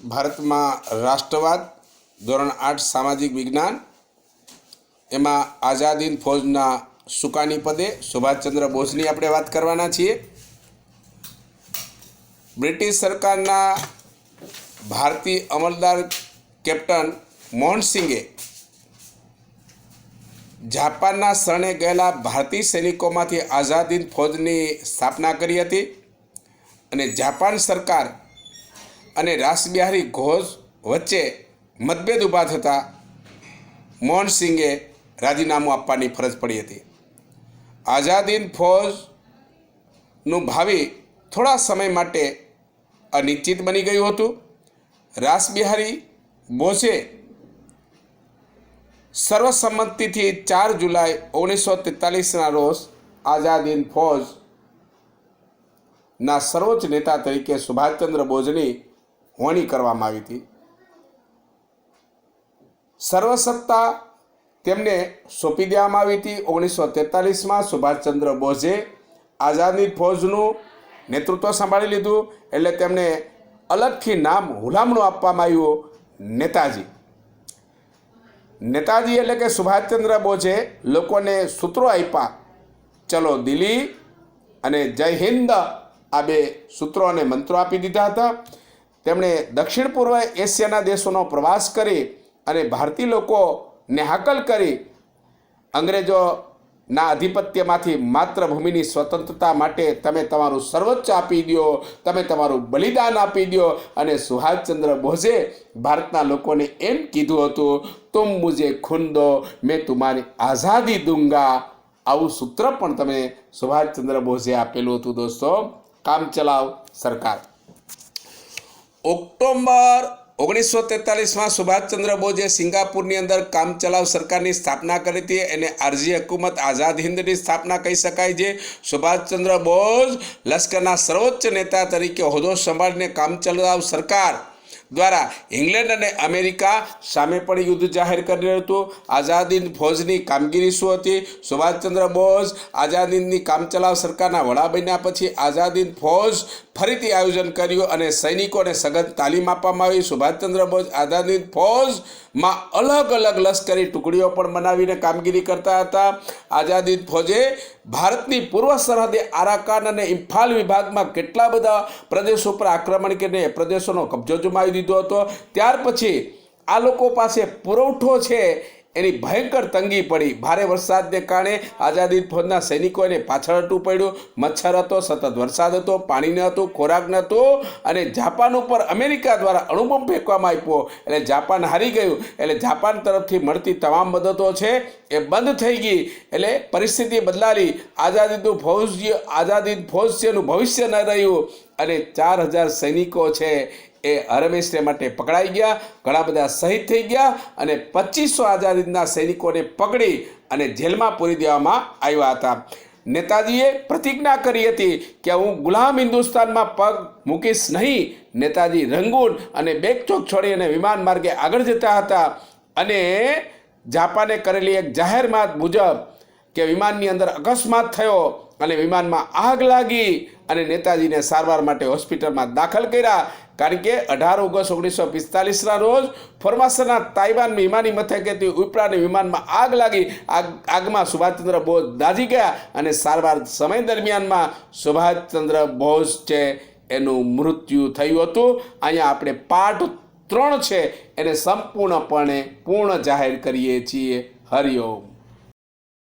ભારતમાં રાષ્ટ્રવાદ ધોરણ 8 સામાજિક વિજ્ઞાન એમાં આઝાદ હિંદ ફૌજના સુકાની પદે સુભાષચંદ્ર બોઝની આપણે વાત કરવાના છીએ। બ્રિટિશ સરકારના ભારતીય અમલદાર કેપ્ટન મોહનસિંઘે જાપાનના શરણે ગયેલા ભારતીય સૈનિકોમાંથી આઝાદ હિંદ ફૌજની સ્થાપના કરી હતી અને જાપાન સરકાર અને રાસબિહારી ઘોષ વચ્ચે મતભેદ ઊભા થતાં મોહનસિંઘે રાજીનામું આપવાની ફરજ પડી હતી। આઝાદ હિંદ ફૌજનું ભાવિ થોડા સમય માટે અનિશ્ચિત બની ગયું હતું। રાસબિહારી બોઝે સર્વસંમતિથી 4 જુલાઈ 1943ના રોજ આઝાદ હિંદ ફૌજના સર્વોચ્ચ નેતા તરીકે સુભાષચંદ્ર બોઝની વરણી કરવામાં આવી હતી। સર્વસત્તા તેમને સોંપી દેવામાં આવી હતી। 1943માં સુભાષચંદ્ર બોઝે આઝાદ હિંદ ફૌજનું નેતૃત્વ સંભાળી લીધું એટલે તેમને અલગથી નામ હુલામણું આપવામાં આવ્યું નેતાજી। નેતાજી એટલે કે સુભાષચંદ્ર બોઝે લોકોને સૂત્રો આપ્યા, ચલો દિલ્હી અને જય હિન્દ, આ બે સૂત્રો અને મંત્રો આપી દીધા હતા। તેમણે દક્ષિણ પૂર્વ એશિયાના દેશોનો પ્રવાસ કરી અને ભારતીય લોકોને હાકલ કરી અંગ્રેજોના આધિપત્યમાંથી માતૃભૂમિની સ્વતંત્રતા માટે તમે તમારું સર્વોચ્ચ આપી દો, તમે તમારું બલિદાન આપી દો। અને સુભાષચંદ્ર બોઝે ભારતના લોકોને એમ કીધું હતું, તુમ મુझे ખૂન દો મેં તુમ્હારી આઝાદી દૂંગા। આવું સૂત્ર પણ તમે સુભાષચંદ્ર બોઝે આપેલું હતું દોસ્તો। કામચલાઉ સરકાર। ઓક્ટોબર 1943માં સુભાષચંદ્ર બોઝે સિંગાપુરની અંદર કામચલાઉ સરકારની સ્થાપના કરી હતી। એને આરજી હુકુમત આઝાદ હિંદની સ્થાપના કહી શકાય છે। સુભાષચંદ્ર બોઝ લશ્કરના સર્વોચ્ચ નેતા તરીકે હોદ્દો સંભાળીને કામચલાઉ સરકાર દ્વારા ઇંગ્લેન્ડ અને અમેરિકા સામે પણ યુદ્ધ જાહેર કર્યું હતું। આઝાદ હિંદ ફૌજની કામગીરી શું હતી? સુભાષચંદ્ર બોઝ આઝાદ હિંદની કામચલાઉ સરકારના વડા બન્યા પછી આઝાદ હિંદ ફૌજ ફરીથી આયોજન કર્યું અને સૈનિકોને સઘન તાલીમ આપવામાં આવી। સુભાષચંદ્ર બોઝ આઝાદ હિંદ ફૌજમાં અલગ અલગ લશ્કરી ટુકડીઓ પણ બનાવીને કામગીરી કરતા હતા। આઝાદ હિંદ ફૌજે ભારતની પૂર્વ સરહદે આરાકાન અને ઇમ્ફાલ વિભાગમાં કેટલા બધા પ્રદેશો પર આક્રમણ કરીને પ્રદેશોનો કબજો જમાવી દીધો હતો। ત્યાર પછી આ લોકો પાસે પુરવઠો છે એની ભયંકર તંગી પડી। ભારે વરસાદને કારણે આઝાદ હિંદ ફૌજના સૈનિકોને પાછળ હટવું પડ્યું। મચ્છર હતો, સતત વરસાદ હતો, પાણી ન હતું, ખોરાક ન હતો અને જાપાન ઉપર અમેરિકા દ્વારા અણુબોમ્બ ફેંકવામાં આવ્યો એટલે જાપાન હારી ગયું। એટલે જાપાન તરફથી મળતી તમામ મદદો છે એ બંધ થઈ ગઈ એટલે પરિસ્થિતિ બદલાવી। આઝાદ હિંદ ફૌજ છે એનું ભવિષ્ય ન રહ્યું અને 4000 સૈનિકો છે એ હરમેશને માટે પકડાઈ ગયા, ઘણા બધા શહીદ થઈ ગયા અને 2500 આઝાદ હિંદના સૈનિકોને પકડી અને જેલમાં પૂરી દેવામાં આવ્યા હતા। નેતાજીએ પ્રતિજ્ઞા કરી હતી કે હું ગુલામ હિન્દુસ્તાનમાં પગ મૂકીશ નહીં। નેતાજી રંગૂન અને બેકચોક છોડી અને વિમાન માર્ગે આગળ જતા હતા અને જાપાને કરેલી એક જાહેરાત મુજબ કે વિમાનની અંદર અકસ્માત થયો અને વિમાનમાં આગ લાગી અને નેતાજીને સારવાર માટે હોસ્પિટલમાં દાખલ કર્યા। કારણ કે 18 ઓગસ્ટ 1945ના રોજ ફોર્માસના તાઇવાન વિમાની મથકેથી ઉપરાને વિમાનમાં આગ લાગી। આગમાં સુભાષચંદ્ર બોઝ દાઝી ગયા અને સારવાર સમય દરમિયાનમાં સુભાષચંદ્ર બોઝ છે એનું મૃત્યુ થયું હતું। અહીંયા આપણે પાઠ 3 છે એને સંપૂર્ણપણે પૂર્ણ જાહેર કરીએ છીએ। હરિઓમ।